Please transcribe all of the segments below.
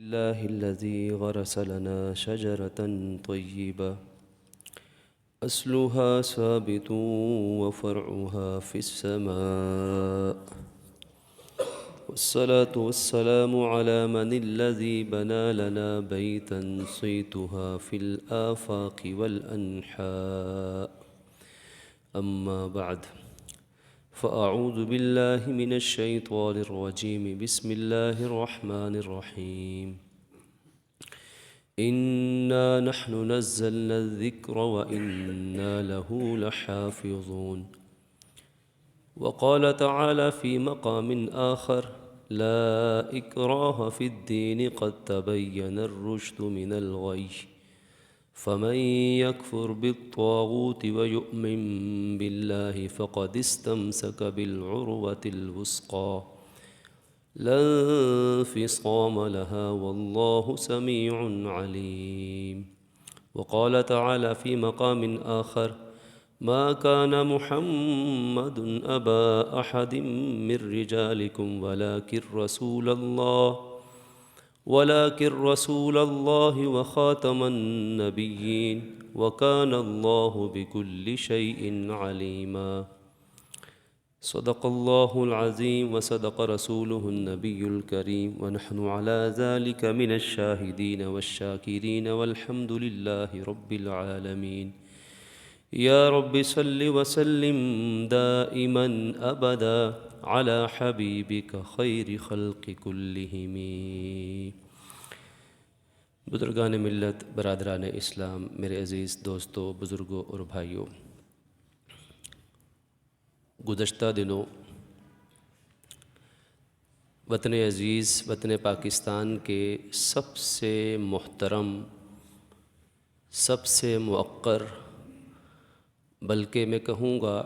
الله الذي غرس لنا شجرة طيبة أصلها ثابت وفرعها في السماء، والصلاة والسلام على من الذي بنى لنا بيتا صيتها في الآفاق والأنحاء. أما بعد، فأعوذ بالله من الشيطان الرجيم. بسم الله الرحمن الرحيم. إنا نحن نزلنا الذكر وإنا له لحافظون. وقال تعالى في مقام آخر: لا إكراه في الدين قد تبين الرشد من الغي، فمن يكفر بالطاغوت ويؤمن بالله فقد استمسك بالعروة الوثقى لا انفصام لها والله سميع عليم. وقال تعالى في مقام آخر: ما كان محمد أبا أحد من رجالكم ولكن رسول الله وخاتم النبيين وكان الله بكل شيء عليما. صدق الله العظيم وصدق رسوله النبي الكريم، ونحن على ذلك من الشاهدين والشاكرين والحمد لله رب العالمين. يا رب صل وسلم دائما أبدا على حبيبك خير خلق كلهم. بزرگان ملت، برادران اسلام، میرے عزیز دوستوں، بزرگوں اور بھائیوں، گزشتہ دنوں وطن عزیز، وطن پاکستان کے سب سے محترم، سب سے موقر، بلکہ میں کہوں گا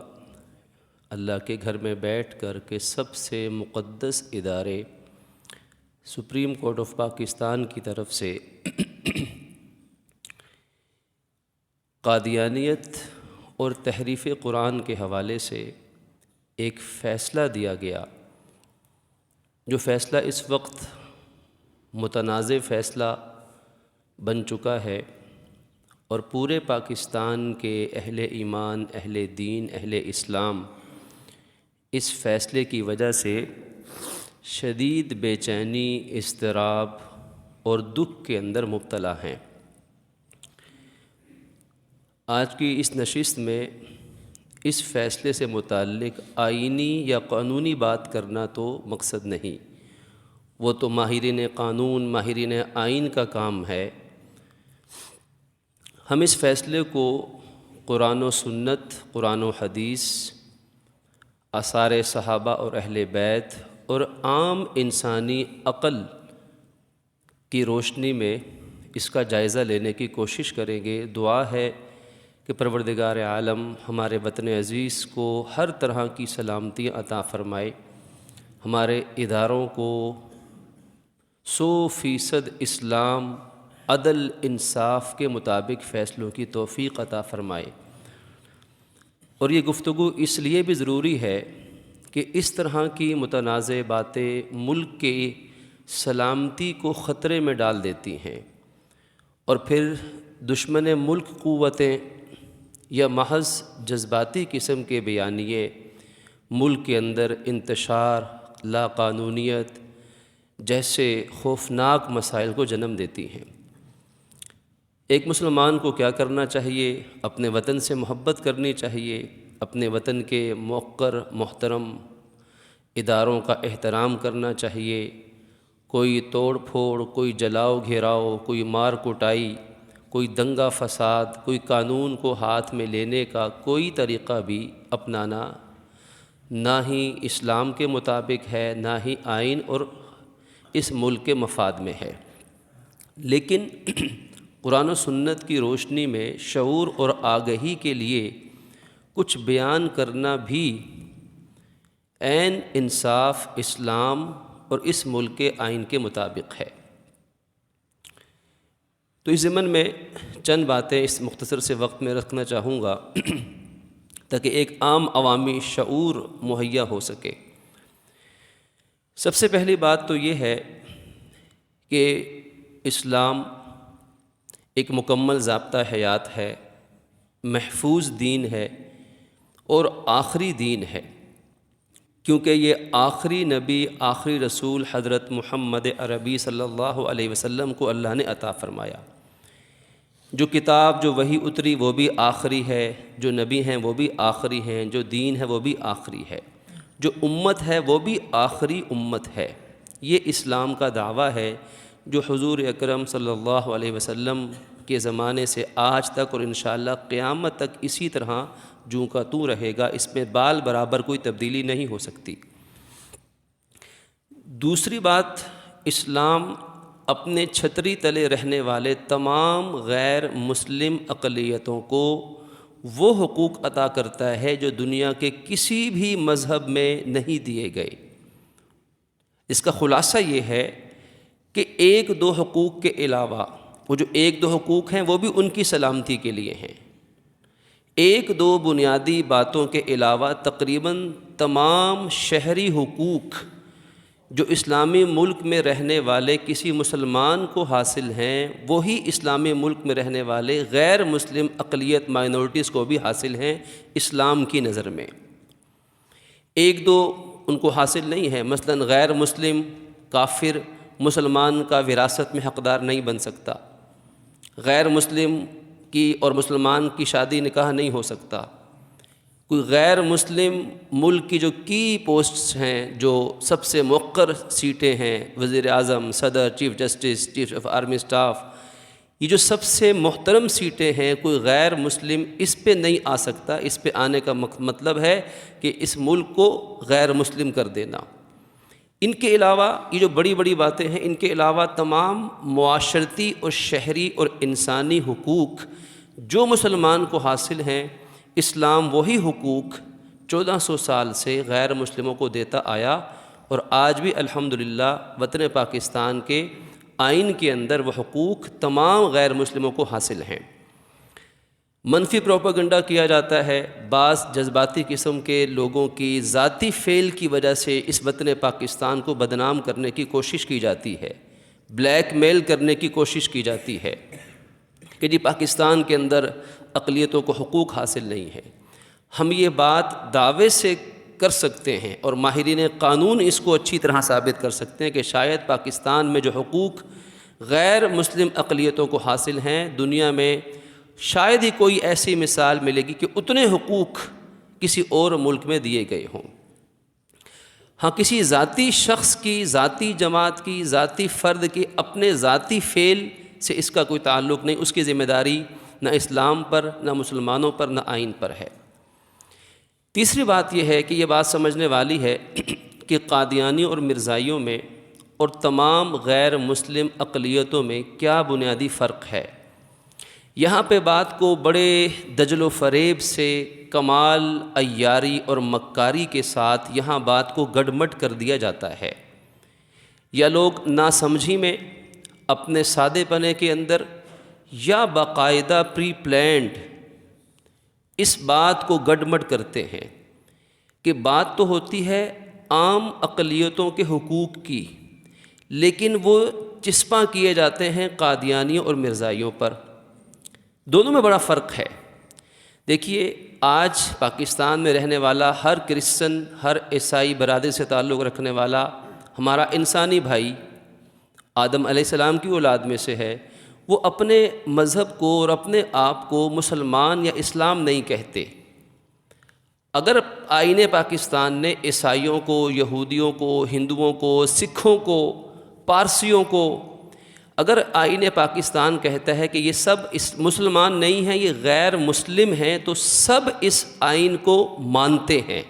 اللہ کے گھر میں بیٹھ کر کے سب سے مقدس ادارے سپریم کورٹ آف پاکستان کی طرف سے قادیانیت اور تحریف قرآن کے حوالے سے ایک فیصلہ دیا گیا، جو فیصلہ اس وقت متنازع فیصلہ بن چکا ہے، اور پورے پاکستان کے اہل ایمان، اہل دین، اہل اسلام اس فیصلے کی وجہ سے شدید بے چینی، اضطراب اور دکھ کے اندر مبتلا ہیں۔ آج کی اس نشست میں اس فیصلے سے متعلق آئینی یا قانونی بات کرنا تو مقصد نہیں، وہ تو ماہرین قانون، ماہرین آئین کا کام ہے۔ ہم اس فیصلے کو قرآن و سنت، قرآن و حدیث، آثار صحابہ اور اہل بیت اور عام انسانی عقل کی روشنی میں اس کا جائزہ لینے کی کوشش کریں گے۔ دعا ہے کہ پروردگار عالم ہمارے وطن عزیز کو ہر طرح کی سلامتی عطا فرمائے، ہمارے اداروں کو 100% اسلام، عدل، انصاف کے مطابق فیصلوں کی توفیق عطا فرمائے۔ اور یہ گفتگو اس لیے بھی ضروری ہے کہ اس طرح کی متنازع باتیں ملک کے سلامتی کو خطرے میں ڈال دیتی ہیں، اور پھر دشمن ملک قوتیں یا محض جذباتی قسم کے بیانیے ملک کے اندر انتشار، لا قانونیت جیسے خوفناک مسائل کو جنم دیتی ہیں۔ ایک مسلمان کو کیا کرنا چاہیے؟ اپنے وطن سے محبت کرنی چاہیے، اپنے وطن کے موقر، محترم اداروں کا احترام کرنا چاہیے۔ کوئی توڑ پھوڑ، کوئی جلاؤ گھیراؤ، کوئی مار کٹائی، کوئی دنگا فساد، کوئی قانون کو ہاتھ میں لینے کا کوئی طریقہ بھی اپنانا نہ ہی اسلام کے مطابق ہے، نہ ہی آئین اور اس ملک کے مفاد میں ہے۔ لیکن قرآن و سنت کی روشنی میں شعور اور آگہی کے لیے کچھ بیان کرنا بھی عین انصاف، اسلام اور اس ملک کے آئین کے مطابق ہے۔ تو اس ضمن میں چند باتیں اس مختصر سے وقت میں رکھنا چاہوں گا تاکہ ایک عام عوامی شعور مہیا ہو سکے۔ سب سے پہلی بات تو یہ ہے کہ اسلام ایک مکمل ضابطہ حیات ہے، محفوظ دین ہے اور آخری دین ہے، کیونکہ یہ آخری نبی، آخری رسول حضرت محمد عربی صلی اللہ علیہ وسلم کو اللہ نے عطا فرمایا۔ جو کتاب، جو وحی اتری وہ بھی آخری ہے، جو نبی ہیں وہ بھی آخری ہیں، جو دین ہے وہ بھی آخری ہے، جو امت ہے وہ بھی آخری امت ہے۔ یہ اسلام کا دعویٰ ہے جو حضور اکرم صلی اللہ علیہ وسلم کے زمانے سے آج تک اور انشاءاللہ قیامت تک اسی طرح جوں کا توں رہے گا، اس میں بال برابر کوئی تبدیلی نہیں ہو سکتی۔ دوسری بات، اسلام اپنے چھتری تلے رہنے والے تمام غیر مسلم اقلیتوں کو وہ حقوق عطا کرتا ہے جو دنیا کے کسی بھی مذہب میں نہیں دیے گئے۔ اس کا خلاصہ یہ ہے کہ ایک دو حقوق کے علاوہ، وہ جو ایک دو حقوق ہیں وہ بھی ان کی سلامتی کے لیے ہیں، ایک دو بنیادی باتوں کے علاوہ تقریباً تمام شہری حقوق جو اسلامی ملک میں رہنے والے کسی مسلمان کو حاصل ہیں، وہی اسلامی ملک میں رہنے والے غیر مسلم اقلیت مائنورٹیز کو بھی حاصل ہیں اسلام کی نظر میں۔ ایک دو ان کو حاصل نہیں ہے، مثلاً غیر مسلم کافر مسلمان کا وراثت میں حقدار نہیں بن سکتا، غیر مسلم کی اور مسلمان کی شادی نکاح نہیں ہو سکتا، کوئی غیر مسلم ملک کی جو کی پوسٹس ہیں، جو سب سے موقر سیٹیں ہیں، وزیر اعظم، صدر، chief justice, chief of army staff, یہ جو سب سے محترم سیٹیں ہیں، کوئی غیر مسلم اس پہ نہیں آ سکتا۔ اس پہ آنے کا مطلب ہے کہ اس ملک کو غیر مسلم کر دینا۔ ان کے علاوہ یہ جو بڑی بڑی باتیں ہیں، ان کے علاوہ تمام معاشرتی اور شہری اور انسانی حقوق جو مسلمان کو حاصل ہیں، اسلام وہی حقوق 1400 سال سے غیر مسلموں کو دیتا آیا، اور آج بھی الحمدللہ وطن پاکستان کے آئین کے اندر وہ حقوق تمام غیر مسلموں کو حاصل ہیں۔ منفی پروپیگنڈا کیا جاتا ہے، بعض جذباتی قسم کے لوگوں کی ذاتی فعل کی وجہ سے اس وطن پاکستان کو بدنام کرنے کی کوشش کی جاتی ہے، بلیک میل کرنے کی کوشش کی جاتی ہے کہ جی پاکستان کے اندر اقلیتوں کو حقوق حاصل نہیں ہے۔ ہم یہ بات دعوے سے کر سکتے ہیں اور ماہرین قانون اس کو اچھی طرح ثابت کر سکتے ہیں کہ شاید پاکستان میں جو حقوق غیر مسلم اقلیتوں کو حاصل ہیں، دنیا میں شاید ہی کوئی ایسی مثال ملے گی کہ اتنے حقوق کسی اور ملک میں دیے گئے ہوں۔ ہاں، کسی ذاتی شخص کی، ذاتی جماعت کی، ذاتی فرد کی اپنے ذاتی فعل سے اس کا کوئی تعلق نہیں، اس کی ذمہ داری نہ اسلام پر، نہ مسلمانوں پر، نہ آئین پر ہے۔ تیسری بات یہ ہے کہ یہ بات سمجھنے والی ہے کہ قادیانی اور مرزائیوں میں اور تمام غیر مسلم اقلیتوں میں کیا بنیادی فرق ہے۔ یہاں پہ بات کو بڑے دجل و فریب سے، کمال عیاری اور مکاری کے ساتھ یہاں بات کو گڈمڈ کر دیا جاتا ہے، یا لوگ ناسمجھی میں، اپنے سادے پنے کے اندر، یا باقاعدہ پری پلانڈ اس بات کو گڈمڈ کرتے ہیں کہ بات تو ہوتی ہے عام اقلیتوں کے حقوق کی، لیکن وہ چسپاں کیے جاتے ہیں قادیانیوں اور مرزائیوں پر۔ دونوں میں بڑا فرق ہے۔ دیکھیے، آج پاکستان میں رہنے والا ہر کرسچن، ہر عیسائی برادری سے تعلق رکھنے والا ہمارا انسانی بھائی آدم علیہ السلام کی اولاد میں سے ہے، وہ اپنے مذہب کو اور اپنے آپ کو مسلمان یا اسلام نہیں کہتے۔ اگر آئین پاکستان نے عیسائیوں کو، یہودیوں کو، ہندوؤں کو، سکھوں کو، پارسیوں کو، اگر آئین پاکستان کہتا ہے کہ یہ سب اس مسلمان نہیں ہیں، یہ غیر مسلم ہیں، تو سب اس آئین کو مانتے ہیں۔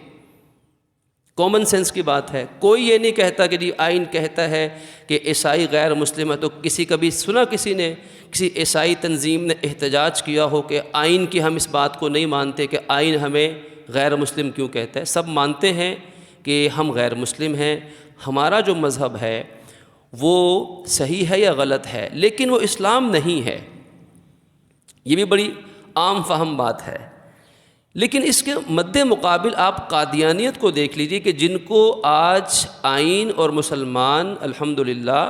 کامن سینس کی بات ہے۔ کوئی یہ نہیں کہتا کہ جی آئین کہتا ہے کہ عیسائی غیر مسلم ہے، تو کبھی سنا کسی نے، کسی عیسائی تنظیم نے احتجاج کیا ہو کہ آئین کی ہم اس بات کو نہیں مانتے کہ آئین ہمیں غیر مسلم کیوں کہتا ہے؟ سب مانتے ہیں کہ ہم غیر مسلم ہیں، ہمارا جو مذہب ہے وہ صحیح ہے یا غلط ہے، لیکن وہ اسلام نہیں ہے۔ یہ بھی بڑی عام فہم بات ہے۔ لیکن اس کے مد مقابل آپ قادیانیت کو دیکھ لیجئے کہ جن کو آج آئین اور مسلمان الحمدللہ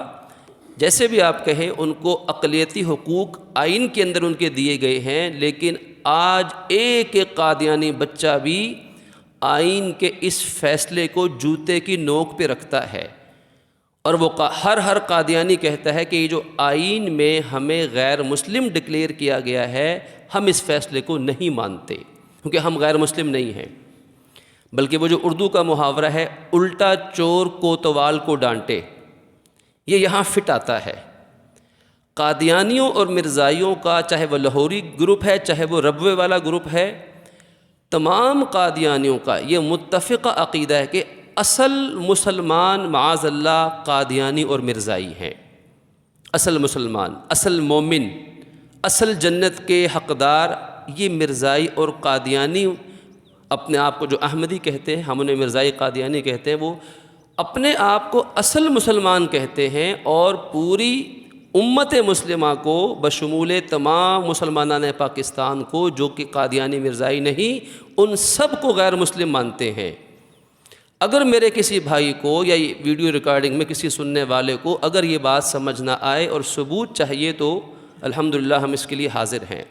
جیسے بھی آپ کہیں ان کو اقلیتی حقوق آئین کے اندر ان کے دیے گئے ہیں، لیکن آج ایک ایک قادیانی بچہ بھی آئین کے اس فیصلے کو جوتے کی نوک پہ رکھتا ہے، اور وہ ہر قادیانی کہتا ہے کہ یہ جو آئین میں ہمیں غیر مسلم ڈکلیئر کیا گیا ہے، ہم اس فیصلے کو نہیں مانتے کیونکہ ہم غیر مسلم نہیں ہیں۔ بلکہ وہ جو اردو کا محاورہ ہے، الٹا چور کوتوال کو ڈانٹے، یہ یہاں فٹ آتا ہے۔ قادیانیوں اور مرزائیوں کا، چاہے وہ لاہوری گروپ ہے چاہے وہ ربوے والا گروپ ہے، تمام قادیانیوں کا یہ متفقہ عقیدہ ہے کہ اصل مسلمان معاذ اللہ قادیانی اور مرزائی ہیں۔ اصل مسلمان، اصل مومن، اصل جنت کے حقدار یہ مرزائی اور قادیانی اپنے آپ کو جو احمدی کہتے ہیں، ہم انہیں مرزائی قادیانی کہتے ہیں، وہ اپنے آپ کو اصل مسلمان کہتے ہیں، اور پوری امت مسلمہ کو بشمول تمام مسلمانان پاکستان کو جو کہ قادیانی مرزائی نہیں، ان سب کو غیر مسلم مانتے ہیں۔ اگر میرے کسی بھائی کو یا یہ ویڈیو ریکارڈنگ میں کسی سننے والے کو اگر یہ بات سمجھ نہ آئے اور ثبوت چاہیے تو الحمدللہ ہم اس کے لیے حاضر ہیں،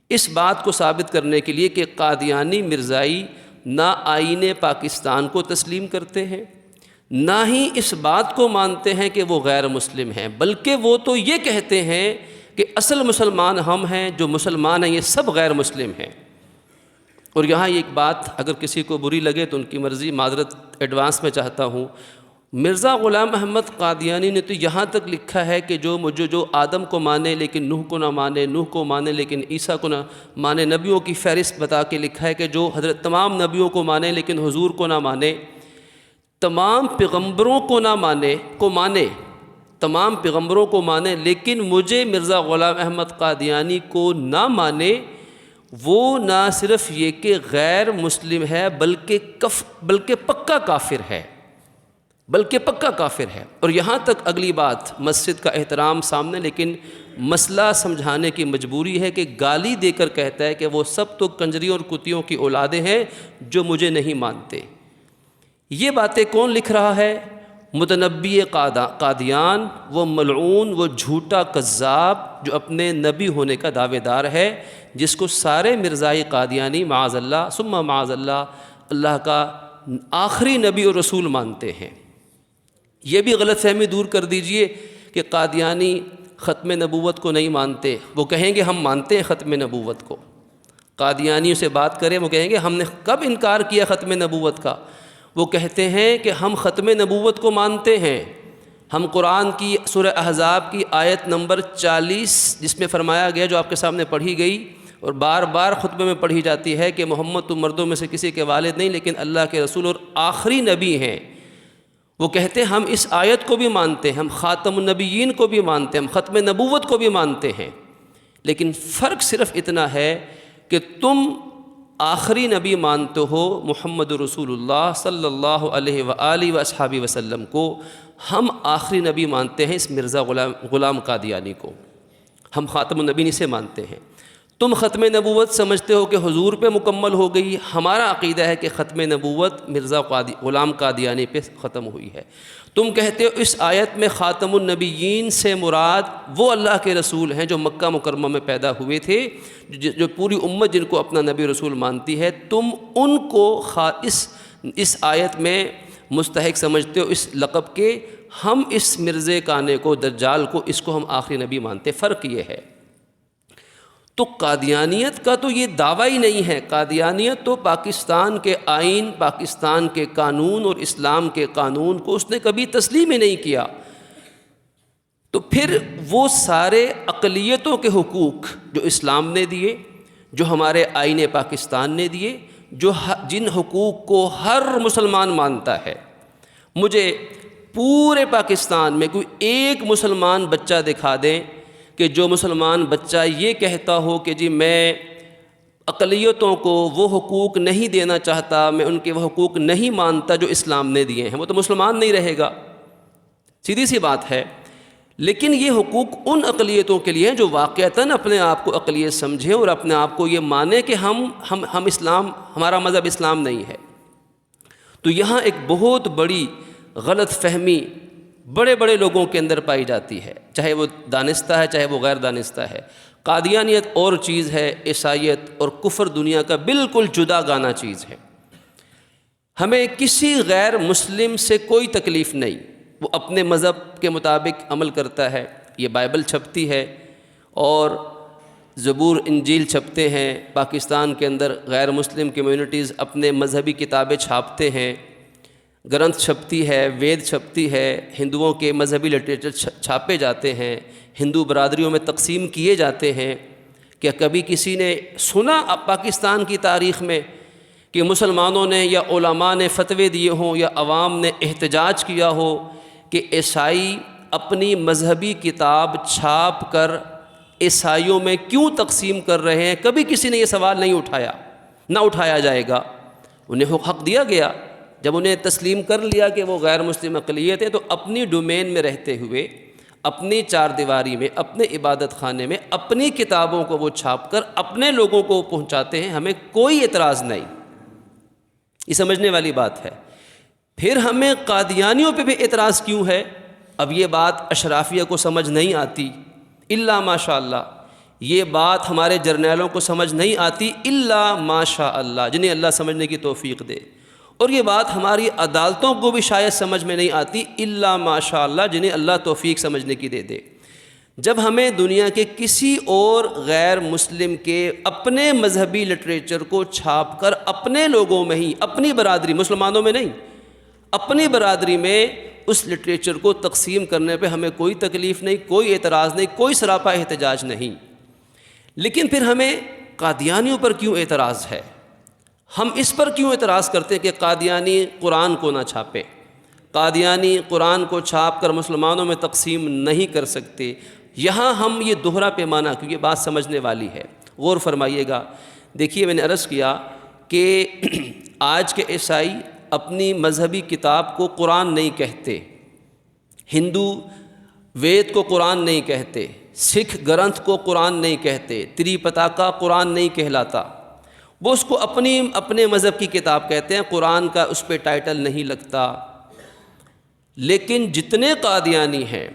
اس بات کو ثابت کرنے کے لیے کہ قادیانی مرزائی نہ آئین پاکستان کو تسلیم کرتے ہیں، نہ ہی اس بات کو مانتے ہیں کہ وہ غیر مسلم ہیں، بلکہ وہ تو یہ کہتے ہیں کہ اصل مسلمان ہم ہیں، جو مسلمان ہیں یہ سب غیر مسلم ہیں۔ اور یہاں ایک بات اگر کسی کو بری لگے تو ان کی مرضی، معذرت ایڈوانس میں چاہتا ہوں، مرزا غلام احمد قادیانی نے تو یہاں تک لکھا ہے کہ جو آدم کو مانے لیکن نوح کو نہ مانے، نوح کو مانے لیکن عیسیٰ کو نہ مانے، نبیوں کی فہرست بتا کے لکھا ہے کہ جو حضرت تمام نبیوں کو مانے لیکن حضور کو نہ مانے، تمام پیغمبروں کو نہ مانے تمام پیغمبروں کو مانے لیکن مجھے مرزا غلام احمد قادیانی کو نہ مانے، وہ نہ صرف یہ کہ غیر مسلم ہے بلکہ پکا کافر ہے، اور یہاں تک اگلی بات، مسجد کا احترام سامنے، لیکن مسئلہ سمجھانے کی مجبوری ہے کہ گالی دے کر کہتا ہے کہ وہ سب تو کنجریوں اور کتیوں کی اولادیں ہیں جو مجھے نہیں مانتے۔ یہ باتیں کون لکھ رہا ہے؟ متنبی قادیان، وہ ملعون، وہ جھوٹا کذاب جو اپنے نبی ہونے کا دعوے دار ہے، جس کو سارے مرزائی قادیانی معاذ اللہ ثم معاذ اللہ اللہ کا آخری نبی اور رسول مانتے ہیں۔ یہ بھی غلط فہمی دور کر دیجئے کہ قادیانی ختم نبوت کو نہیں مانتے، وہ کہیں گے ہم مانتے ہیں ختم نبوت کو۔ قادیانیوں سے بات کریں وہ کہیں گے ہم نے کب انکار کیا ختم نبوت کا؟ وہ کہتے ہیں کہ ہم ختم نبوت کو مانتے ہیں، ہم قرآن کی سورہ احزاب کی آیت نمبر 40 جس میں فرمایا گیا، جو آپ کے سامنے پڑھی گئی اور بار بار خطبے میں پڑھی جاتی ہے کہ محمد تم مردوں میں سے کسی کے والد نہیں لیکن اللہ کے رسول اور آخری نبی ہیں، وہ کہتے ہیں ہم اس آیت کو بھی مانتے ہیں، ہم خاتم النبیین کو بھی مانتے ہیں، ہم ختم نبوت کو بھی مانتے ہیں، لیکن فرق صرف اتنا ہے کہ تم آخری نبی مانتے ہو محمد رسول اللہ صلی اللہ علیہ وآلہ واصحابہ وسلم کو، ہم آخری نبی مانتے ہیں اس مرزا غلام قادیانی کو، ہم خاتم النبیین اسے مانتے ہیں۔ تم ختم نبوت سمجھتے ہو کہ حضور پہ مکمل ہو گئی، ہمارا عقیدہ ہے کہ ختم نبوت مرزا غلام قادیانی پہ ختم ہوئی ہے۔ تم کہتے ہو اس آیت میں خاتم النبیین سے مراد وہ اللہ کے رسول ہیں جو مکہ مکرمہ میں پیدا ہوئے تھے، جو پوری امت جن کو اپنا نبی رسول مانتی ہے، تم ان کو اس آیت میں مستحق سمجھتے ہو اس لقب کے، ہم اس مرزے کانے کو، دجال کو، اس کو ہم آخری نبی مانتے۔ فرق یہ ہے۔ تو قادیانیت کا تو یہ دعویٰ ہی نہیں ہے، قادیانیت تو پاکستان کے آئین، پاکستان کے قانون اور اسلام کے قانون کو اس نے کبھی تسلیم ہی نہیں کیا۔ تو پھر وہ سارے اقلیتوں کے حقوق جو اسلام نے دیے، جو ہمارے آئین پاکستان نے دیے، جن حقوق کو ہر مسلمان مانتا ہے، مجھے پورے پاکستان میں کوئی ایک مسلمان بچہ دکھا دیں کہ جو مسلمان بچہ یہ کہتا ہو کہ جی میں اقلیتوں کو وہ حقوق نہیں دینا چاہتا، میں ان کے وہ حقوق نہیں مانتا جو اسلام نے دیے ہیں، وہ تو مسلمان نہیں رہے گا، سیدھی سی بات ہے۔ لیکن یہ حقوق ان اقلیتوں کے لیے ہیں جو واقعتاً اپنے آپ کو اقلیت سمجھیں اور اپنے آپ کو یہ مانے کہ ہم اسلام، ہمارا مذہب اسلام نہیں ہے۔ تو یہاں ایک بہت بڑی غلط فہمی، بڑے بڑے لوگوں کے اندر پائی جاتی ہے، چاہے وہ دانستہ ہے چاہے وہ غیر دانستہ ہے۔ قادیانیت اور چیز ہے، عیسائیت اور کفر دنیا کا بالکل جدا گانا چیز ہے۔ ہمیں کسی غیر مسلم سے کوئی تکلیف نہیں، وہ اپنے مذہب کے مطابق عمل کرتا ہے۔ یہ بائبل چھپتی ہے اور زبور انجیل چھپتے ہیں، پاکستان کے اندر غیر مسلم کمیونٹیز اپنے مذہبی کتابیں چھاپتے ہیں، گرنتھ چھپتی ہے، وید چھپتی ہے، ہندوؤں کے مذہبی لٹریچر چھاپے جاتے ہیں، ہندو برادریوں میں تقسیم کیے جاتے ہیں۔ کیا کبھی کسی نے سنا اب پاکستان کی تاریخ میں کہ مسلمانوں نے یا علماء نے فتوے دیے ہوں یا عوام نے احتجاج کیا ہو کہ عیسائی اپنی مذہبی کتاب چھاپ کر عیسائیوں میں کیوں تقسیم کر رہے ہیں؟ کبھی کسی نے یہ سوال نہیں اٹھایا، نہ اٹھایا جائے گا۔ انہیں حق دیا گیا، جب انہیں تسلیم کر لیا کہ وہ غیر مسلم اقلیت ہے، تو اپنی ڈومین میں رہتے ہوئے اپنی چار دیواری میں، اپنے عبادت خانے میں اپنی کتابوں کو وہ چھاپ کر اپنے لوگوں کو پہنچاتے ہیں، ہمیں کوئی اعتراض نہیں۔ یہ سمجھنے والی بات ہے۔ پھر ہمیں قادیانیوں پہ بھی اعتراض کیوں ہے؟ اب یہ بات اشرافیہ کو سمجھ نہیں آتی الا ماشاء اللہ، یہ بات ہمارے جرنیلوں کو سمجھ نہیں آتی الا ماشاء اللہ، جنہیں اللہ سمجھنے کی توفیق دے، اور یہ بات ہماری عدالتوں کو بھی شاید سمجھ میں نہیں آتی الا ماشاء اللہ، جنہیں اللہ توفیق سمجھنے کی دے دے۔ جب ہمیں دنیا کے کسی اور غیر مسلم کے اپنے مذہبی لٹریچر کو چھاپ کر اپنے لوگوں میں ہی، اپنی برادری، مسلمانوں میں نہیں، اپنی برادری میں اس لٹریچر کو تقسیم کرنے پہ ہمیں کوئی تکلیف نہیں، کوئی اعتراض نہیں، کوئی سراپا احتجاج نہیں، لیکن پھر ہمیں قادیانیوں پر کیوں اعتراض ہے؟ ہم اس پر کیوں اعتراض کرتے ہیں کہ قادیانی قرآن کو نہ چھاپے؟ قادیانی قرآن کو چھاپ کر مسلمانوں میں تقسیم نہیں کر سکتے۔ یہاں ہم یہ دوہرا پیمانہ، کیونکہ بات سمجھنے والی ہے، غور فرمائیے گا۔ دیکھیے، میں نے عرض کیا کہ آج کے عیسائی اپنی مذہبی کتاب کو قرآن نہیں کہتے، ہندو وید کو قرآن نہیں کہتے، سکھ گرنتھ کو قرآن نہیں کہتے، تری پتاکا قرآن نہیں کہلاتا، وہ اس کو اپنے مذہب کی کتاب کہتے ہیں، قرآن کا اس پہ ٹائٹل نہیں لگتا۔ لیکن جتنے قادیانی ہیں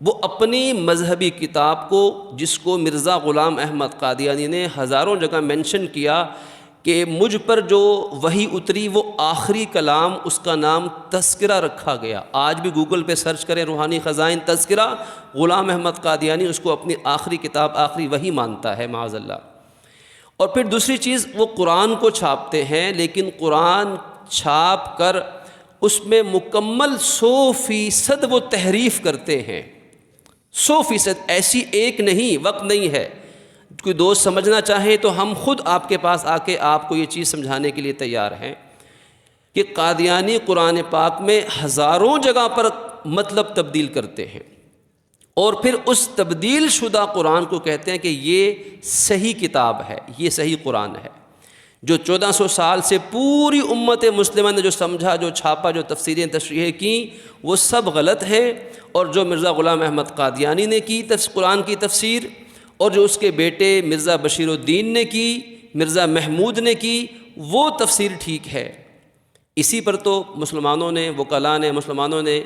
وہ اپنی مذہبی کتاب کو، جس کو مرزا غلام احمد قادیانی نے ہزاروں جگہ مینشن کیا کہ مجھ پر جو وحی اتری وہ آخری کلام، اس کا نام تذکرہ رکھا گیا۔ آج بھی گوگل پہ سرچ کریں روحانی خزائن تذکرہ، غلام احمد قادیانی اس کو اپنی آخری کتاب، آخری وحی مانتا ہے، معاذ اللہ۔ اور پھر دوسری چیز، وہ قرآن کو چھاپتے ہیں، لیکن قرآن چھاپ کر اس میں مکمل 100% وہ تحریف کرتے ہیں، 100%، ایسی ایک نہیں، وقت نہیں ہے۔ کوئی دوست سمجھنا چاہے تو ہم خود آپ کے پاس آ کے آپ کو یہ چیز سمجھانے کے لیے تیار ہیں کہ قادیانی قرآن پاک میں ہزاروں جگہ پر مطلب تبدیل کرتے ہیں، اور پھر اس تبدیل شدہ قرآن کو کہتے ہیں کہ یہ صحیح کتاب ہے، یہ صحیح قرآن ہے۔ جو 1400 سال سے پوری امت مسلمہ نے جو سمجھا، جو چھاپا، جو تفسیریں تشریح کی، وہ سب غلط ہے، اور جو مرزا غلام احمد قادیانی نے کی قرآن کی تفسیر، اور جو اس کے بیٹے مرزا بشیر الدین نے کی، مرزا محمود نے کی، وہ تفسیر ٹھیک ہے۔ اسی پر تو مسلمانوں نے، وکلاء نے، مسلمانوں نے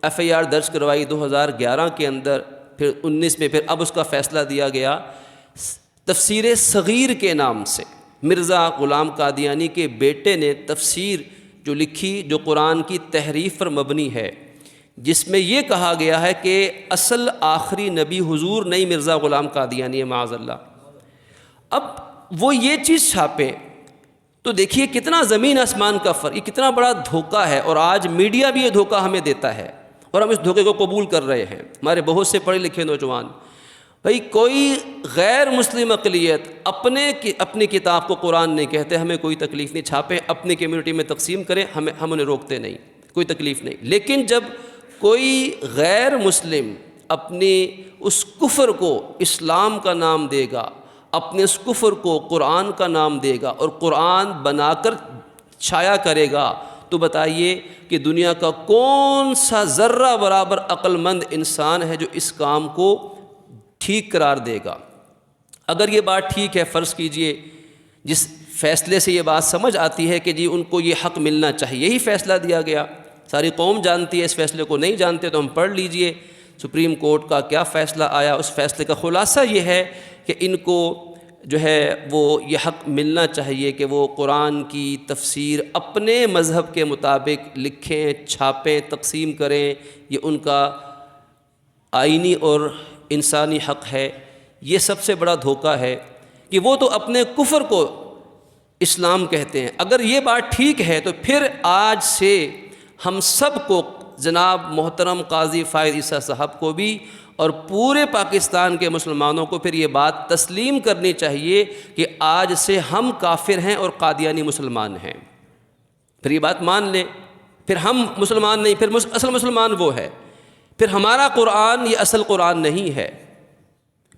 FIR درج کروائی 2011 کے اندر، پھر 19 میں، پھر اب اس کا فیصلہ دیا گیا تفسیر صغیر کے نام سے۔ مرزا غلام قادیانی کے بیٹے نے تفسیر جو لکھی، جو قرآن کی تحریف پر مبنی ہے، جس میں یہ کہا گیا ہے کہ اصل آخری نبی حضور نہیں، مرزا غلام قادیانی ہے، معاذ اللہ۔ اب وہ یہ چیز چھاپے تو دیکھیے کتنا زمین آسمان کا فرق، یہ کتنا بڑا دھوکہ ہے، اور آج میڈیا بھی یہ دھوکہ ہمیں دیتا ہے، اور ہم اس دھوکے کو قبول کر رہے ہیں۔ ہمارے بہت سے پڑھے لکھے نوجوان، بھئی کوئی غیر مسلم اقلیت اپنی کتاب کو قرآن نہیں کہتے، ہمیں کوئی تکلیف نہیں، چھاپیں اپنی کمیونٹی میں تقسیم کریں، ہم انہیں روکتے نہیں، کوئی تکلیف نہیں۔ لیکن جب کوئی غیر مسلم اپنی اس کفر کو اسلام کا نام دے گا، اپنے اس کفر کو قرآن کا نام دے گا، اور قرآن بنا کر چھایا کرے گا، تو بتائیے کہ دنیا کا کون سا ذرہ برابر عقل مند انسان ہے جو اس کام کو ٹھیک قرار دے گا؟ اگر یہ بات ٹھیک ہے، فرض کیجئے جس فیصلے سے یہ بات سمجھ آتی ہے کہ جی ان کو یہ حق ملنا چاہیے، یہی فیصلہ دیا گیا، ساری قوم جانتی ہے، اس فیصلے کو نہیں جانتے تو ہم پڑھ لیجئے سپریم کورٹ کا کیا فیصلہ آیا۔ اس فیصلے کا خلاصہ یہ ہے کہ ان کو جو ہے وہ یہ حق ملنا چاہیے کہ وہ قرآن کی تفسیر اپنے مذہب کے مطابق لکھیں، چھاپیں، تقسیم کریں، یہ ان کا آئینی اور انسانی حق ہے۔ یہ سب سے بڑا دھوکہ ہے کہ وہ تو اپنے کفر کو اسلام کہتے ہیں۔ اگر یہ بات ٹھیک ہے تو پھر آج سے ہم سب کو، جناب محترم قاضی فائز عیسیٰ صاحب کو بھی اور پورے پاکستان کے مسلمانوں کو پھر یہ بات تسلیم کرنی چاہیے کہ آج سے ہم کافر ہیں اور قادیانی مسلمان ہیں۔ پھر یہ بات مان لیں، پھر ہم مسلمان نہیں، پھر اصل مسلمان وہ ہے، پھر ہمارا قرآن یہ اصل قرآن نہیں ہے،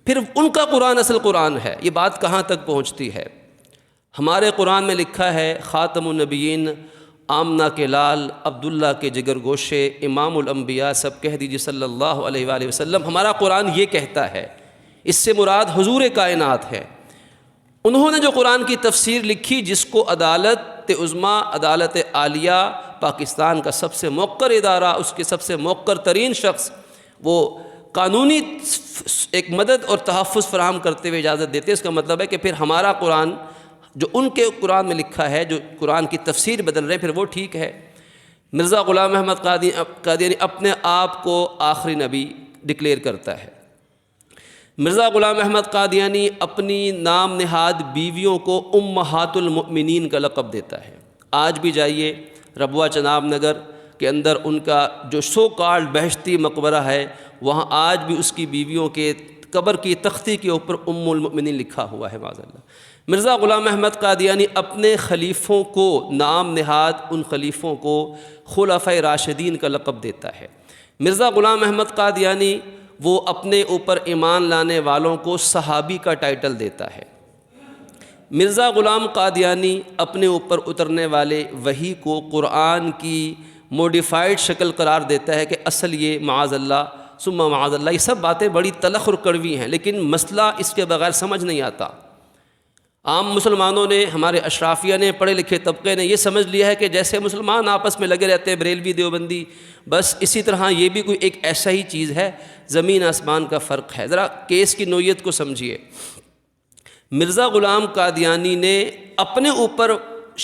پھر ان کا قرآن اصل قرآن ہے۔ یہ بات کہاں تک پہنچتی ہے؟ ہمارے قرآن میں لکھا ہے خاتم النبیین، آمنہ کے لال، عبداللہ کے جگر گوشے، امام الانبیاء، سب کہہ دیجیے صلی اللہ علیہ وآلہ وسلم۔ ہمارا قرآن یہ کہتا ہے، اس سے مراد حضور کائنات ہے۔ انہوں نے جو قرآن کی تفسیر لکھی، جس کو عدالت عظمیٰ، عدالت عالیہ، پاکستان کا سب سے موقر ادارہ، اس کے سب سے موقر ترین شخص، وہ قانونی ایک مدد اور تحفظ فراہم کرتے ہوئے اجازت دیتے، اس کا مطلب ہے کہ پھر ہمارا قرآن جو ان کے قرآن میں لکھا ہے، جو قرآن کی تفسیر بدل رہے ہیں، پھر وہ ٹھیک ہے۔ مرزا غلام احمد قادیانی اپنے آپ کو آخری نبی ڈکلیئر کرتا ہے۔ مرزا غلام احمد قادیانی اپنی نام نہاد بیویوں کو امہات المؤمنین کا لقب دیتا ہے۔ آج بھی جائیے ربوہ چناب نگر کے اندر ان کا جو سو کالڈ بہشتی مقبرہ ہے، وہاں آج بھی اس کی بیویوں کے قبر کی تختی کے اوپر ام المؤمنین لکھا ہوا ہے، معاذ اللہ۔ مرزا غلام احمد قادیانی اپنے خلیفوں کو نام نہاد ان خلیفوں کو خلفائے راشدین کا لقب دیتا ہے۔ مرزا غلام احمد قادیانی وہ اپنے اوپر ایمان لانے والوں کو صحابی کا ٹائٹل دیتا ہے۔ مرزا غلام قادیانی اپنے اوپر اترنے والے وحی کو قرآن کی موڈیفائڈ شکل قرار دیتا ہے کہ اصل یہ معاذ اللہ ثم معاذ اللہ۔ یہ سب باتیں بڑی تلخ اور کڑوی ہیں، لیکن مسئلہ اس کے بغیر سمجھ نہیں آتا۔ عام مسلمانوں نے، ہمارے اشرافیہ نے، پڑھے لکھے طبقے نے یہ سمجھ لیا ہے کہ جیسے مسلمان آپس میں لگے رہتے ہیں، بریلوی دیوبندی، بس اسی طرح یہ بھی کوئی ایک ایسا ہی چیز ہے، زمین آسمان کا فرق ہے۔ ذرا کیس کی نوعیت کو سمجھیے۔ مرزا غلام قادیانی نے اپنے اوپر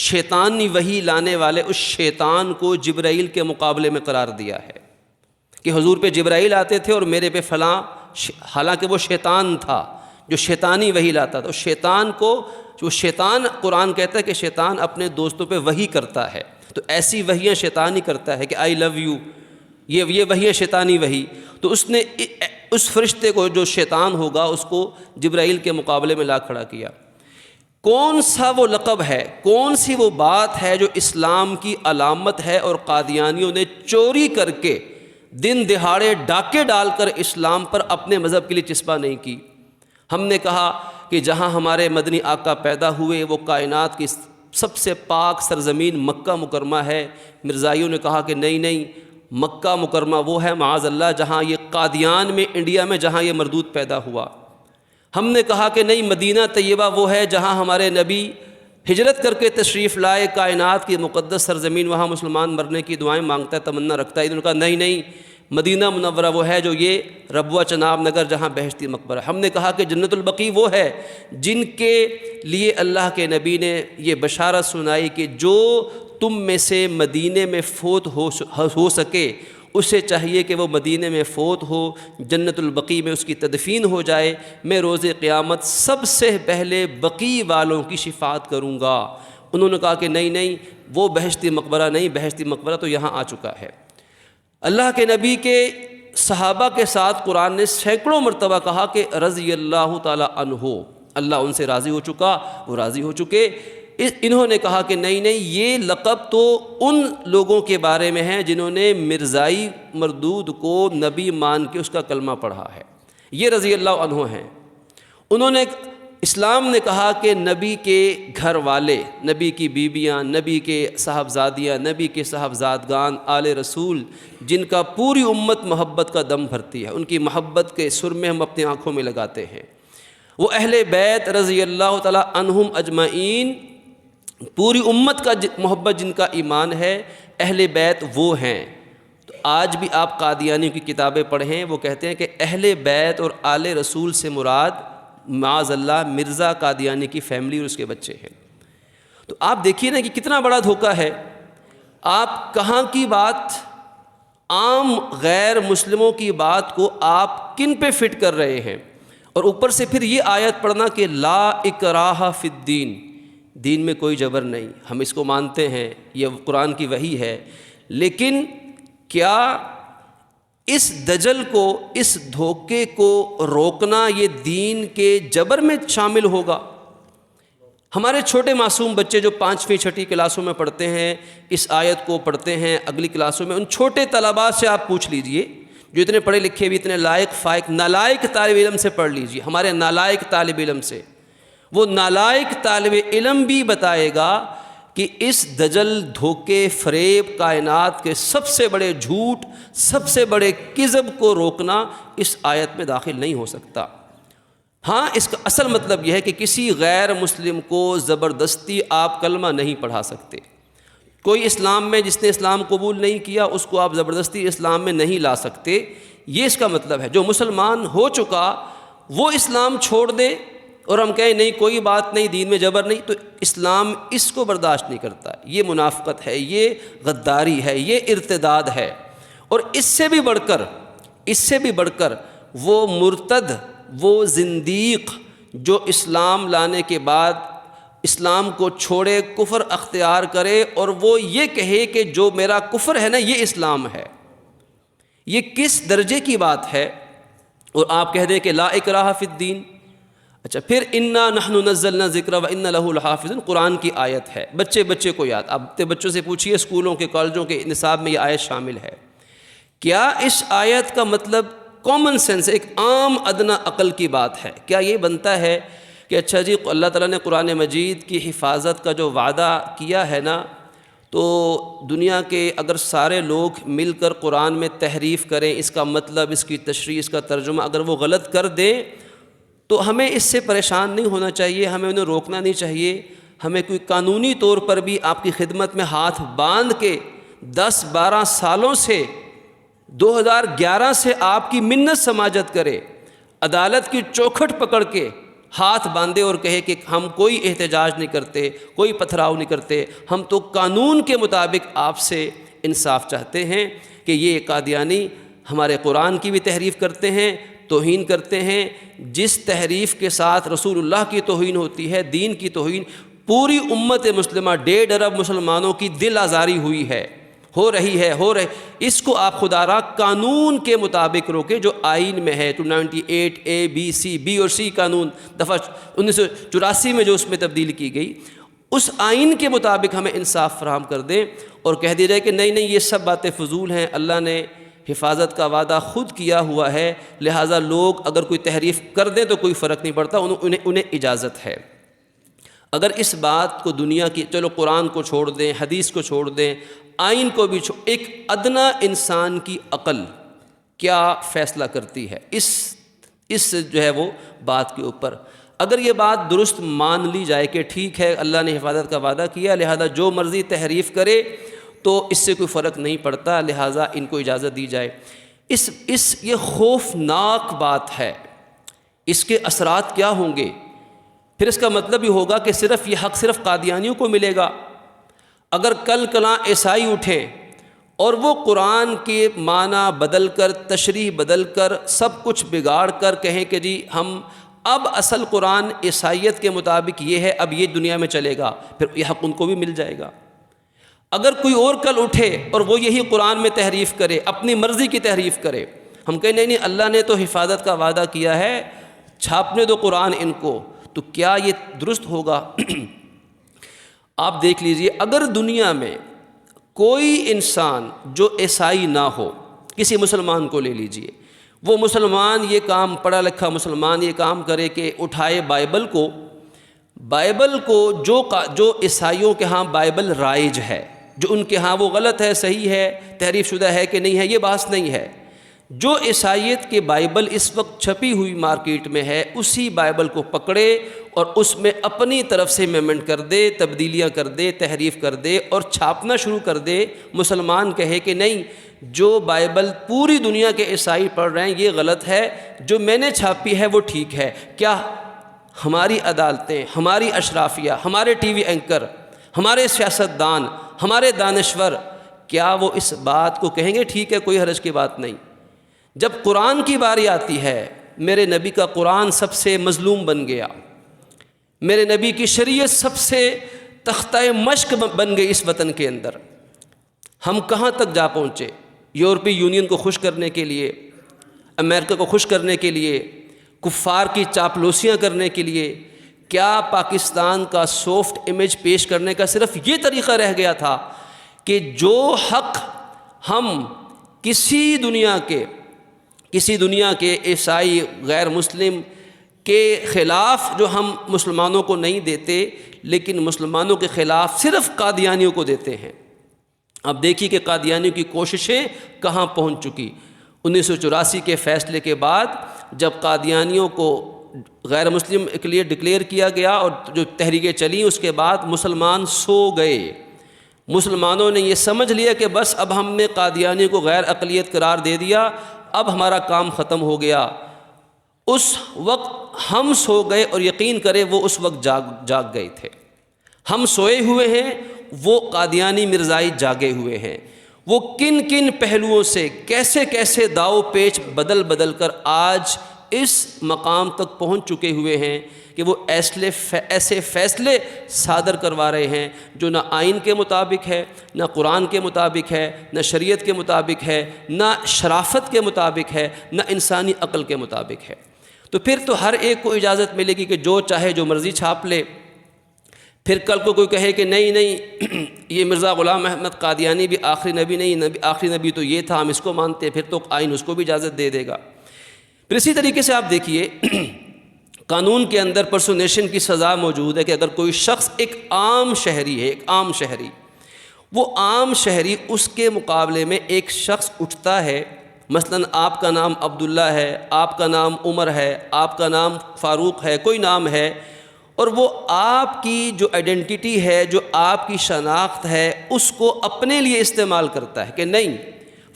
شیطانی وحی لانے والے اس شیطان کو جبرائیل کے مقابلے میں قرار دیا ہے کہ حضور پہ جبرائیل آتے تھے اور میرے پہ فلاں، حالانکہ وہ شیطان تھا جو شیطانی وحی لاتا تھا۔ شیطان کو، جو شیطان قرآن کہتا ہے کہ شیطان اپنے دوستوں پہ وحی کرتا ہے، تو ایسی وحیاں شیطانی کرتا ہے کہ آئی لو یو، یہ وحیاں شیطانی وحی۔ تو اس نے اس فرشتے کو جو شیطان ہوگا اس کو جبرائیل کے مقابلے میں لا کھڑا کیا۔ کون سا وہ لقب ہے، کون سی وہ بات ہے جو اسلام کی علامت ہے اور قادیانیوں نے چوری کر کے دن دہاڑے ڈاکے ڈال کر اسلام پر اپنے مذہب کے لیے چسپاں نہیں کی؟ ہم نے کہا کہ جہاں ہمارے مدنی آقا پیدا ہوئے وہ کائنات کی سب سے پاک سرزمین مکہ مکرمہ ہے۔ مرزائیوں نے کہا کہ نہیں، مکہ مکرمہ وہ ہے معاذ اللہ جہاں یہ قادیان میں، انڈیا میں جہاں یہ مردود پیدا ہوا۔ ہم نے کہا کہ نہیں، مدینہ طیبہ وہ ہے جہاں ہمارے نبی ہجرت کر کے تشریف لائے، کائنات کی مقدس سرزمین، وہاں مسلمان مرنے کی دعائیں مانگتا ہے، تمنا رکھتا ہے۔ انہوں نے کہا نہیں، مدینہ منورہ وہ ہے جو یہ ربوہ چناب نگر جہاں بہشتی مقبرہ۔ ہم نے کہا کہ جنت البقیع وہ ہے جن کے لیے اللہ کے نبی نے یہ بشارت سنائی کہ جو تم میں سے مدینے میں فوت ہو سکے اسے چاہیے کہ وہ مدینے میں فوت ہو، جنت البقیع میں اس کی تدفین ہو جائے، میں روز قیامت سب سے پہلے بقیع والوں کی شفاعت کروں گا۔ انہوں نے کہا کہ نہیں، وہ بہشتی مقبرہ نہیں، بہشتی مقبرہ تو یہاں آ چکا ہے۔ اللہ کے نبی کے صحابہ کے ساتھ قرآن نے سینکڑوں مرتبہ کہا کہ رضی اللہ تعالی عنہ، اللہ ان سے راضی ہو چکا، وہ راضی ہو چکے۔ انہوں نے کہا کہ نہیں، یہ لقب تو ان لوگوں کے بارے میں ہے جنہوں نے مرزائی مردود کو نبی مان کے اس کا کلمہ پڑھا ہے، یہ رضی اللہ عنہ ہیں۔ انہوں نے، اسلام نے کہا کہ نبی کے گھر والے، نبی کی بیویاں، نبی کے صاحبزادیاں، نبی کے صاحبزادگان، آل رسول، جن کا پوری امت محبت کا دم بھرتی ہے، ان کی محبت کے سرمے ہم اپنی آنکھوں میں لگاتے ہیں، وہ اہل بیت رضی اللہ تعالی عنہم اجمعین، پوری امت کا محبت جن کا ایمان ہے، اہل بیت وہ ہیں۔ تو آج بھی آپ قادیانیوں کی کتابیں پڑھیں، وہ کہتے ہیں کہ اہل بیت اور آل رسول سے مراد معاذ اللہ مرزا قادیانی کی فیملی اور اس کے بچے ہیں۔ تو آپ دیکھیے نا کہ کتنا بڑا دھوکہ ہے۔ آپ کہاں کی بات، عام غیر مسلموں کی بات کو آپ کن پہ فٹ کر رہے ہیں، اور اوپر سے پھر یہ آیت پڑھنا کہ لا اکراہ فی الدین، دین میں کوئی جبر نہیں۔ ہم اس کو مانتے ہیں، یہ قرآن کی وحی ہے، لیکن کیا اس دجل کو، اس دھوکے کو روکنا یہ دین کے جبر میں شامل ہوگا؟ ہمارے چھوٹے معصوم بچے جو 5ویں 6ٹھی کلاسوں میں پڑھتے ہیں، اس آیت کو پڑھتے ہیں اگلی کلاسوں میں، ان چھوٹے طلباء سے آپ پوچھ لیجئے جو اتنے پڑھے لکھے بھی، اتنے لائق فائق، نالائق طالب علم سے پڑھ لیجئے، ہمارے نالائق طالب علم سے، وہ نالائق طالب علم بھی بتائے گا کہ اس دجل، دھوکے، فریب، کائنات کے سب سے بڑے جھوٹ، سب سے بڑے کذب کو روکنا اس آیت میں داخل نہیں ہو سکتا۔ ہاں، اس کا اصل مطلب یہ ہے کہ کسی غیر مسلم کو زبردستی آپ کلمہ نہیں پڑھا سکتے۔ کوئی اسلام میں، جس نے اسلام قبول نہیں کیا، اس کو آپ زبردستی اسلام میں نہیں لا سکتے، یہ اس کا مطلب ہے۔ جو مسلمان ہو چکا وہ اسلام چھوڑ دے اور ہم کہیں نہیں کوئی بات نہیں، دین میں جبر نہیں، تو اسلام اس کو برداشت نہیں کرتا۔ یہ منافقت ہے، یہ غداری ہے، یہ ارتداد ہے۔ اور اس سے بھی بڑھ کر وہ مرتد، وہ زندیق جو اسلام لانے کے بعد اسلام کو چھوڑے، کفر اختیار کرے، اور وہ یہ کہے کہ جو میرا کفر ہے نا یہ اسلام ہے، یہ کس درجے کی بات ہے؟ اور آپ کہہ دیں کہ لا اکراہ فی الدین۔ اچھا، پھر انا نحن نزلنا ذکر و انا لہ لحافظون، قرآن کی آیت ہے، بچے کو یاد۔ اب اپنے بچوں سے پوچھئے، اسکولوں کے، کالجوں کے نصاب میں یہ آیت شامل ہے۔ کیا اس آیت کا مطلب کامن سینس، ایک عام ادنا عقل کی بات ہے، کیا یہ بنتا ہے کہ اچھا جی اللہ تعالیٰ نے قرآن مجید کی حفاظت کا جو وعدہ کیا ہے نا، تو دنیا کے اگر سارے لوگ مل کر قرآن میں تحریف کریں، اس کا مطلب، اس کی تشریح، اس کا ترجمہ اگر وہ غلط کر دیں تو ہمیں اس سے پریشان نہیں ہونا چاہیے، ہمیں انہیں روکنا نہیں چاہیے، ہمیں کوئی قانونی طور پر بھی آپ کی خدمت میں ہاتھ باندھ کے 10-12 سالوں سے، 2011 سے آپ کی منت سماجت کرے، عدالت کی چوکھٹ پکڑ کے ہاتھ باندھے اور کہے کہ ہم کوئی احتجاج نہیں کرتے، کوئی پتھراؤ نہیں کرتے، ہم تو قانون کے مطابق آپ سے انصاف چاہتے ہیں، کہ یہ قادیانی ہمارے قرآن کی بھی تحریف کرتے ہیں، توہین کرتے ہیں، جس تحریف کے ساتھ رسول اللہ کی توہین ہوتی ہے، دین کی توہین، پوری امت مسلمہ 1.5 ارب مسلمانوں کی دل آزاری ہوئی ہے، ہو رہی ہے۔ اس کو آپ خدا را قانون کے مطابق روکے، جو آئین میں ہے، 298 A B C B اور C قانون دفعہ 1984 میں جو اس میں تبدیلی کی گئی، اس آئین کے مطابق ہمیں انصاف فراہم کر دیں، اور کہہ دیا جائے کہ نہیں یہ سب باتیں فضول ہیں، اللہ نے حفاظت کا وعدہ خود کیا ہوا ہے، لہٰذا لوگ اگر کوئی تحریف کر دیں تو کوئی فرق نہیں پڑتا، انہیں اجازت ہے۔ اگر اس بات کو دنیا کی، چلو قرآن کو چھوڑ دیں، حدیث کو چھوڑ دیں، آئین کو بھی ایک ادنا انسان کی عقل کیا فیصلہ کرتی ہے اس جو ہے وہ بات کے اوپر؟ اگر یہ بات درست مان لی جائے کہ ٹھیک ہے اللہ نے حفاظت کا وعدہ کیا، لہذا جو مرضی تحریف کرے تو اس سے کوئی فرق نہیں پڑتا، لہٰذا ان کو اجازت دی جائے، یہ خوفناک بات ہے۔ اس کے اثرات کیا ہوں گے؟ پھر اس کا مطلب یہ ہوگا کہ صرف یہ حق صرف قادیانیوں کو ملے گا۔ اگر کل کلاں عیسائی اٹھیں اور وہ قرآن کے معنی بدل کر، تشریح بدل کر، سب کچھ بگاڑ کر کہیں کہ جی ہم اب اصل قرآن عیسائیت کے مطابق یہ ہے، اب یہ دنیا میں چلے گا، پھر یہ حق ان کو بھی مل جائے گا۔ اگر کوئی اور کل اٹھے اور وہ یہی قرآن میں تحریف کرے، اپنی مرضی کی تحریف کرے، ہم کہیں نہیں اللہ نے تو حفاظت کا وعدہ کیا ہے، چھاپنے دو قرآن ان کو، تو کیا یہ درست ہوگا؟ آپ دیکھ لیجئے، اگر دنیا میں کوئی انسان جو عیسائی نہ ہو، کسی مسلمان کو لے لیجئے، وہ مسلمان یہ کام، پڑھا لکھا مسلمان یہ کام کرے کہ اٹھائے بائبل کو جو عیسائیوں کے ہاں بائبل رائج ہے، جو ان کے ہاں وہ غلط ہے، صحیح ہے، تحریف شدہ ہے کہ نہیں ہے، یہ بحث نہیں ہے، جو عیسائیت کی بائبل اس وقت چھپی ہوئی مارکیٹ میں ہے اسی بائبل کو پکڑے اور اس میں اپنی طرف سے امینڈمنٹ کر دے، تبدیلیاں کر دے، تحریف کر دے اور چھاپنا شروع کر دے۔ مسلمان کہے کہ نہیں، جو بائبل پوری دنیا کے عیسائی پڑھ رہے ہیں یہ غلط ہے، جو میں نے چھاپی ہے وہ ٹھیک ہے۔ کیا ہماری عدالتیں، ہماری اشرافیہ، ہمارے ٹی وی اینکر، ہمارے سیاستدان، ہمارے دانشور، کیا وہ اس بات کو کہیں گے ٹھیک ہے، کوئی حرج کی بات نہیں؟ جب قرآن کی باری آتی ہے، میرے نبی کا قرآن سب سے مظلوم بن گیا، میرے نبی کی شریعت سب سے تختہ مشق بن گئی اس وطن کے اندر۔ ہم کہاں تک جا پہنچے؟ یورپی یونین کو خوش کرنے کے لیے، امریکہ کو خوش کرنے کے لیے، کفار کی چاپلوسیاں کرنے کے لیے، کیا پاکستان کا سافٹ امیج پیش کرنے کا صرف یہ طریقہ رہ گیا تھا کہ جو حق ہم کسی دنیا کے عیسائی غیر مسلم کے خلاف جو ہم مسلمانوں کو نہیں دیتے، لیکن مسلمانوں کے خلاف صرف قادیانیوں کو دیتے ہیں؟ اب دیکھیے کہ قادیانیوں کی کوششیں کہاں پہنچ چکی۔ 1984 کے فیصلے کے بعد جب قادیانیوں کو غیر مسلم کے لیے ڈکلیئر کیا گیا اور جو تحریکیں چلیں، اس کے بعد مسلمان سو گئے۔ مسلمانوں نے یہ سمجھ لیا کہ بس اب ہم نے قادیانیوں کو غیر اقلیت قرار دے دیا، اب ہمارا کام ختم ہو گیا۔ اس وقت ہم سو گئے اور یقین کریں وہ اس وقت جاگ گئے تھے۔ ہم سوئے ہوئے ہیں، وہ قادیانی مرزائی جاگے ہوئے ہیں۔ وہ کن کن پہلوؤں سے کیسے کیسے داؤ پیچ بدل کر آج اس مقام تک پہنچ چکے ہوئے ہیں کہ وہ ایسے فیصلے صادر کروا رہے ہیں جو نہ آئین کے مطابق ہے، نہ قرآن کے مطابق ہے، نہ شریعت کے مطابق ہے، نہ شرافت کے مطابق ہے، نہ انسانی عقل کے مطابق ہے۔ تو پھر تو ہر ایک کو اجازت ملے گی کہ جو چاہے جو مرضی چھاپ لے۔ پھر کل کو کوئی کہے کہ نہیں یہ مرزا غلام احمد قادیانی بھی آخری نبی نہیں، آخری نبی تو یہ تھا، ہم اس کو مانتے، پھر تو آئین اس کو بھی اجازت دے دے گا۔ پھر اسی طریقے سے آپ دیکھیے قانون کے اندر پرسونیشن کی سزا موجود ہے کہ اگر کوئی شخص ایک عام شہری ہے، ایک عام شہری، وہ عام شہری اس کے مقابلے میں ایک شخص اٹھتا ہے، مثلاً آپ کا نام عبداللہ ہے، آپ کا نام عمر ہے، آپ کا نام فاروق ہے، کوئی نام ہے، اور وہ آپ کی جو آئیڈینٹی ہے، جو آپ کی شناخت ہے، اس کو اپنے لیے استعمال کرتا ہے کہ نہیں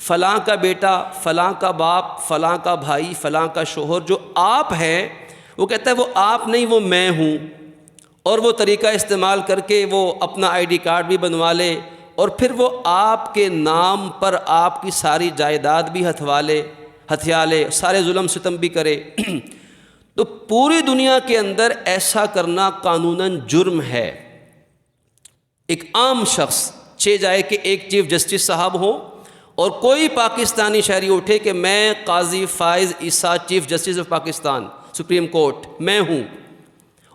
فلاں کا بیٹا، فلاں کا باپ، فلاں کا بھائی، فلاں کا شوہر جو آپ ہے، وہ کہتا ہے وہ آپ نہیں، وہ میں ہوں، اور وہ طریقہ استعمال کر کے وہ اپنا آئی ڈی کارڈ بھی بنوا لے اور پھر وہ آپ کے نام پر آپ کی ساری جائیداد بھی ہتھیا لے، سارے ظلم ستم بھی کرے۔ تو پوری دنیا کے اندر ایسا کرنا قانوناً جرم ہے۔ ایک عام شخص چہ جائے کہ ایک چیف جسٹس صاحب ہوں اور کوئی پاکستانی شہری اٹھے کہ میں Qazi Faez Isa chief justice of Pakistan supreme court میں ہوں،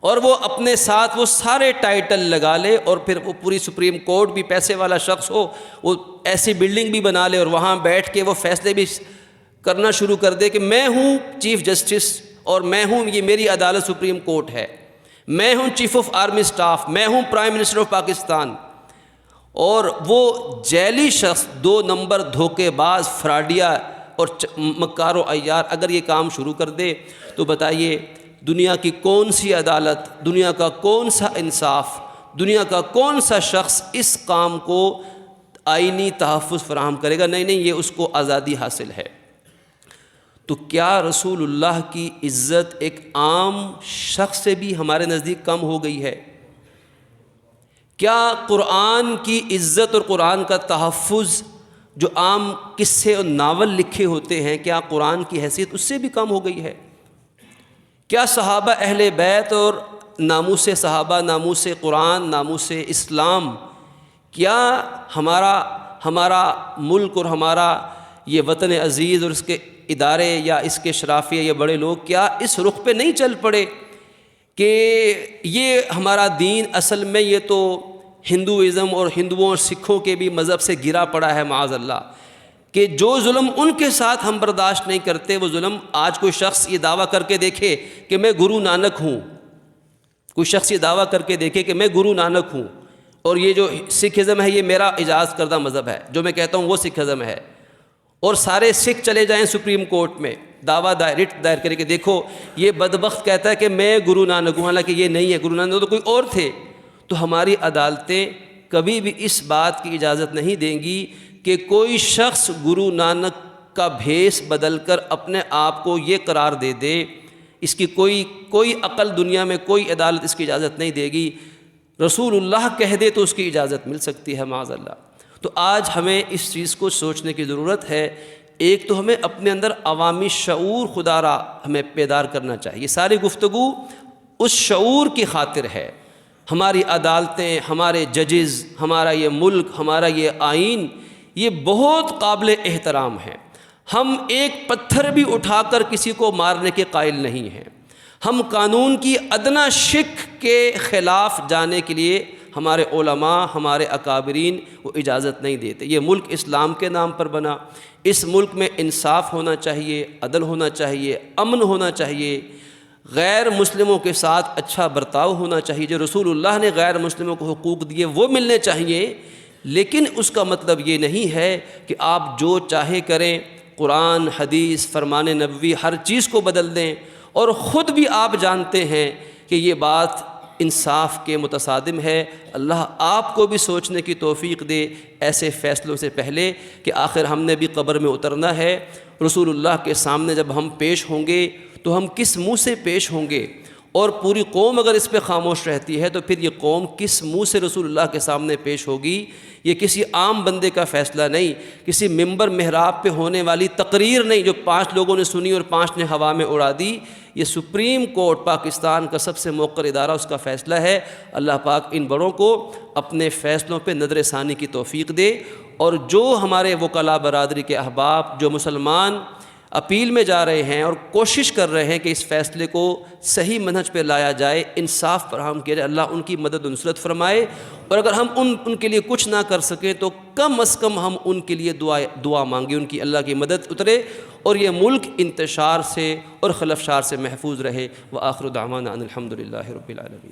اور وہ اپنے ساتھ وہ سارے ٹائٹل لگا لے اور پھر وہ پوری سپریم کورٹ بھی پیسے والا شخص ہو، وہ ایسی بلڈنگ بھی بنا لے اور وہاں بیٹھ کے وہ فیصلے بھی کرنا شروع کر دے کہ میں ہوں چیف جسٹس اور میں ہوں، یہ میری عدالت سپریم کورٹ ہے، میں ہوں چیف آف آرمی سٹاف، میں ہوں پرائم منسٹر آف پاکستان۔ اور وہ جیلی شخص، 2 نمبر دھوکے باز، فراڈیا اور مکار و عیار اگر یہ کام شروع کر دے تو بتائیے دنیا کی کون سی عدالت، دنیا کا کون سا انصاف، دنیا کا کون سا شخص اس کام کو آئینی تحفظ فراہم کرے گا؟ نہیں، یہ اس کو آزادی حاصل ہے۔ تو کیا رسول اللہ کی عزت ایک عام شخص سے بھی ہمارے نزدیک کم ہو گئی ہے؟ کیا قرآن کی عزت اور قرآن کا تحفظ جو عام قصے اور ناول لکھے ہوتے ہیں، کیا قرآن کی حیثیت اس سے بھی کم ہو گئی ہے؟ کیا صحابہ اہل بیت اور ناموس صحابہ، ناموس قرآن، ناموس اسلام، کیا ہمارا ملک اور ہمارا یہ وطن عزیز اور اس کے ادارے یا اس کے شرافیہ یا بڑے لوگ کیا اس رخ پہ نہیں چل پڑے کہ یہ ہمارا دین اصل میں یہ تو ہندوازم اور ہندوؤں اور سکھوں کے بھی مذہب سے گرا پڑا ہے معاذ اللہ، کہ جو ظلم ان کے ساتھ ہم برداشت نہیں کرتے وہ ظلم آج کوئی شخص یہ دعویٰ کر کے دیکھے کہ میں گرو نانک ہوں، کوئی شخص یہ دعویٰ کر کے دیکھے کہ میں گرو نانک ہوں اور یہ جو سکھ ازم ہے یہ میرا اجاز کردہ مذہب ہے، جو میں کہتا ہوں وہ سکھ ازم ہے، اور سارے سکھ چلے جائیں سپریم کورٹ میں دعویٰ رٹ دائر کرے کہ دیکھو یہ بدبخت کہتا ہے کہ میں گرو نانک ہوں، حالانکہ یہ نہیں ہے، گرو نانک تو کوئی اور تھے، تو ہماری عدالتیں کبھی بھی اس بات کی اجازت نہیں دیں گی کہ کوئی شخص گرو نانک کا بھیس بدل کر اپنے آپ کو یہ قرار دے دے۔ اس کی کوئی عقل دنیا میں، کوئی عدالت اس کی اجازت نہیں دے گی۔ رسول اللہ کہہ دے تو اس کی اجازت مل سکتی ہے معاذ اللہ۔ تو آج ہمیں اس چیز کو سوچنے کی ضرورت ہے۔ ایک تو ہمیں اپنے اندر عوامی شعور خدا را ہمیں بیدار کرنا چاہیے۔ ساری گفتگو اس شعور کی خاطر ہے۔ ہماری عدالتیں، ہمارے ججز، ہمارا یہ ملک، ہمارا یہ آئین، یہ بہت قابل احترام ہے۔ ہم ایک پتھر بھی اٹھا کر کسی کو مارنے کے قائل نہیں ہیں۔ ہم قانون کی ادنیٰ شک کے خلاف جانے کے لیے ہمارے علماء، ہمارے اکابرین وہ اجازت نہیں دیتے۔ یہ ملک اسلام کے نام پر بنا، اس ملک میں انصاف ہونا چاہیے، عدل ہونا چاہیے، امن ہونا چاہیے، غیر مسلموں کے ساتھ اچھا برتاؤ ہونا چاہیے۔ جو رسول اللہ نے غیر مسلموں کو حقوق دیے وہ ملنے چاہیے، لیکن اس کا مطلب یہ نہیں ہے کہ آپ جو چاہے کریں، قرآن، حدیث، فرمان نبوی ہر چیز کو بدل دیں، اور خود بھی آپ جانتے ہیں کہ یہ بات انصاف کے متصادم ہے۔ اللہ آپ کو بھی سوچنے کی توفیق دے ایسے فیصلوں سے پہلے کہ آخر ہم نے بھی قبر میں اترنا ہے۔ رسول اللہ کے سامنے جب ہم پیش ہوں گے تو ہم کس منہ سے پیش ہوں گے، اور پوری قوم اگر اس پہ خاموش رہتی ہے تو پھر یہ قوم کس منہ سے رسول اللہ کے سامنے پیش ہوگی؟ یہ کسی عام بندے کا فیصلہ نہیں، کسی ممبر محراب پہ ہونے والی تقریر نہیں جو 5 لوگوں نے سنی اور 5 نے ہوا میں اڑا دی۔ یہ سپریم کورٹ پاکستان کا سب سے موقر ادارہ، اس کا فیصلہ ہے۔ اللہ پاک ان بڑوں کو اپنے فیصلوں پہ نظر ثانی کی توفیق دے، اور جو ہمارے وکلاء برادری کے احباب، جو مسلمان اپیل میں جا رہے ہیں اور کوشش کر رہے ہیں کہ اس فیصلے کو صحیح منہج پہ لایا جائے، انصاف فراہم کیا جائے، اللہ ان کی مدد و نصرت فرمائے۔ اور اگر ہم ان کے لیے کچھ نہ کر سکیں تو کم از کم ہم ان کے لیے دعا مانگیں، ان کی اللہ کی مدد اترے اور یہ ملک انتشار سے اور خلفشار سے محفوظ رہے۔ وآخر دعوانا ان الحمد للہ رب العالمین۔